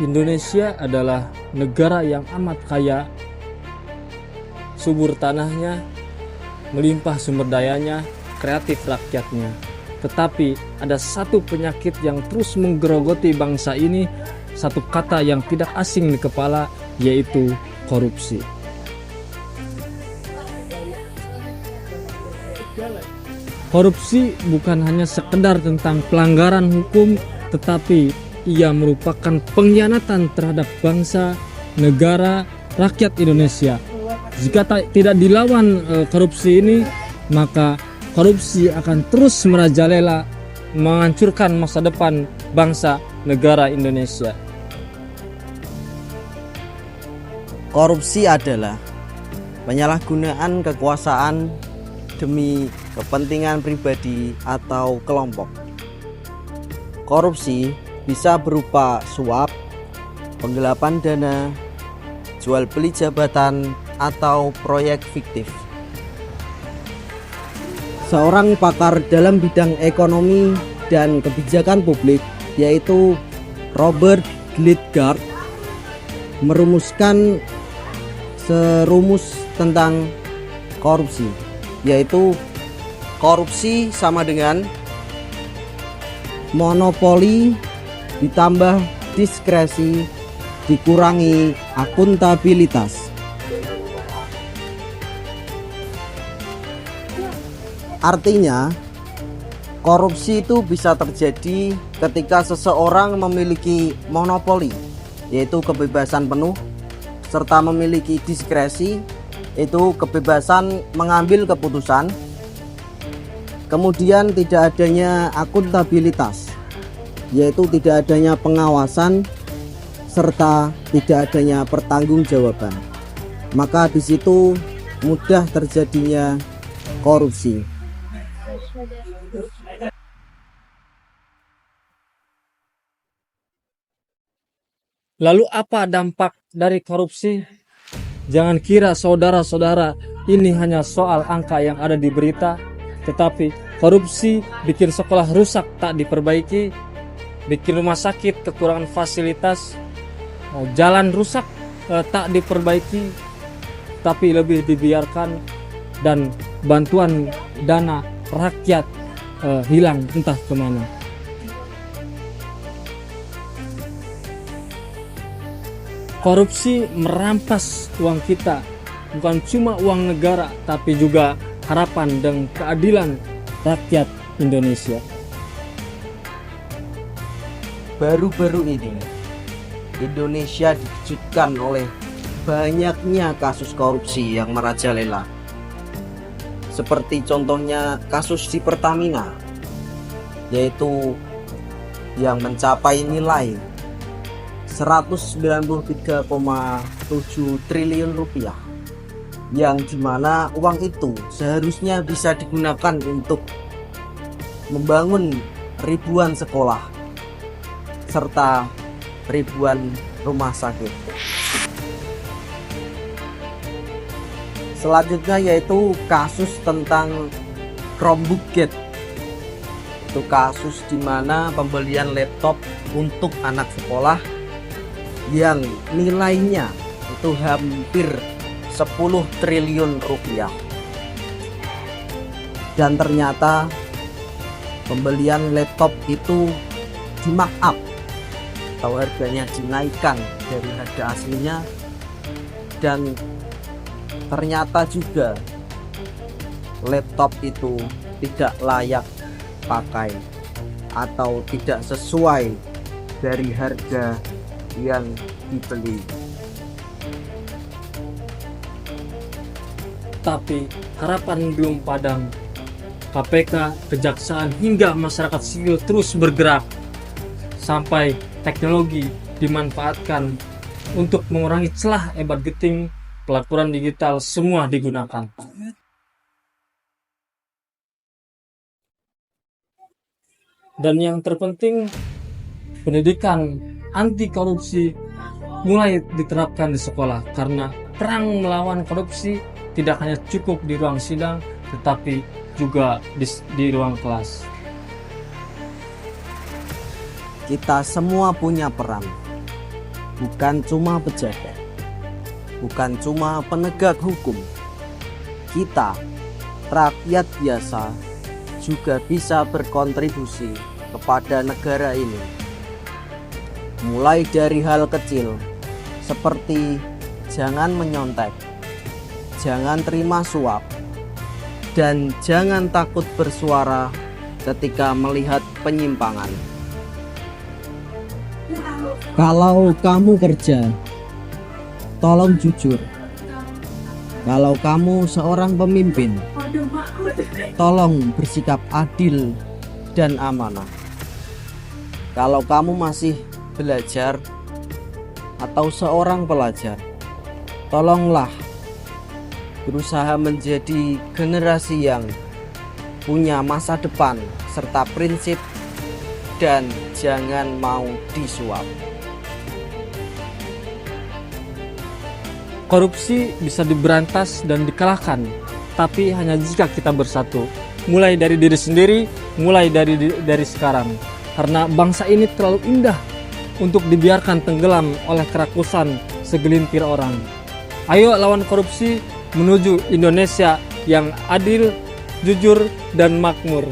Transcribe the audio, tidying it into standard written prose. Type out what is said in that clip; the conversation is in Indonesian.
Indonesia adalah negara yang amat kaya, subur tanahnya, melimpah sumber dayanya, kreatif rakyatnya. Tetapi ada satu penyakit yang terus menggerogoti bangsa ini, satu kata yang tidak asing di kepala, yaitu korupsi. Korupsi bukan hanya sekedar tentang pelanggaran hukum, tetapi ia merupakan pengkhianatan terhadap bangsa, negara, rakyat Indonesia. Jika tidak dilawan korupsi ini, maka korupsi akan terus merajalela, menghancurkan masa depan bangsa negara Indonesia. Korupsi adalah penyalahgunaan kekuasaan demi kepentingan pribadi atau kelompok. Korupsi bisa berupa suap, penggelapan dana, jual beli jabatan, atau proyek fiktif. Seorang pakar dalam bidang ekonomi dan kebijakan publik, yaitu Robert Glidgard, merumuskan serumus tentang korupsi, yaitu korupsi sama dengan monopoli ditambah diskresi dikurangi akuntabilitas. Artinya, korupsi itu bisa terjadi ketika seseorang memiliki monopoli, yaitu kebebasan penuh, serta memiliki diskresi, yaitu kebebasan mengambil keputusan. Kemudian tidak adanya akuntabilitas, yaitu tidak adanya pengawasan serta tidak adanya pertanggungjawaban. Maka di situ mudah terjadinya korupsi. Lalu apa dampak dari korupsi? Jangan kira saudara-saudara ini hanya soal angka yang ada di berita, tetapi korupsi bikin sekolah rusak tak diperbaiki, bikin rumah sakit kekurangan fasilitas, jalan rusak tak diperbaiki, tapi lebih dibiarkan, dan bantuan dana rakyat hilang entah kemana. Korupsi merampas uang kita, bukan cuma uang negara, tapi juga harapan dan keadilan rakyat Indonesia. Baru-baru ini Indonesia dikejutkan oleh banyaknya kasus korupsi yang merajalela. Seperti contohnya kasus di Pertamina, yaitu yang mencapai nilai 193,7 triliun rupiah, yang dimana uang itu seharusnya bisa digunakan untuk membangun ribuan sekolah serta ribuan rumah sakit. Selanjutnya yaitu kasus tentang Chromebook Gate. Itu kasus di mana pembelian laptop untuk anak sekolah yang nilainya itu hampir 10 triliun rupiah. Dan ternyata pembelian laptop itu di markup atau harganya dinaikkan dari harga aslinya, dan ternyata juga laptop itu tidak layak pakai atau tidak sesuai dari harga yang dibeli. Tapi harapan belum padam. KPK, kejaksaan hingga masyarakat sipil terus bergerak sampai teknologi dimanfaatkan untuk mengurangi celah ebat getting. Pelaporan digital semua digunakan. Dan yang terpenting, pendidikan anti korupsi mulai diterapkan di sekolah, karena perang melawan korupsi tidak hanya cukup di ruang sidang, tetapi juga di ruang kelas. Kita semua punya peran bukan cuma pejabat, bukan cuma penegak hukum. Kita, rakyat biasa, juga bisa berkontribusi kepada negara ini. Mulai dari hal kecil, seperti jangan menyontek, jangan terima suap, dan jangan takut bersuara ketika melihat penyimpangan. Kalau kamu kerja, tolong jujur. Kalau kamu seorang pemimpin, tolong bersikap adil dan amanah. Kalau kamu masih belajar atau seorang pelajar, tolonglah berusaha menjadi generasi yang punya masa depan serta prinsip, dan jangan mau disuap. Korupsi bisa diberantas dan dikalahkan, tapi hanya jika kita bersatu. Mulai dari diri sendiri, mulai dari sekarang. Karena bangsa ini terlalu indah untuk dibiarkan tenggelam oleh kerakusan segelintir orang. Ayo lawan korupsi menuju Indonesia yang adil, jujur, dan makmur.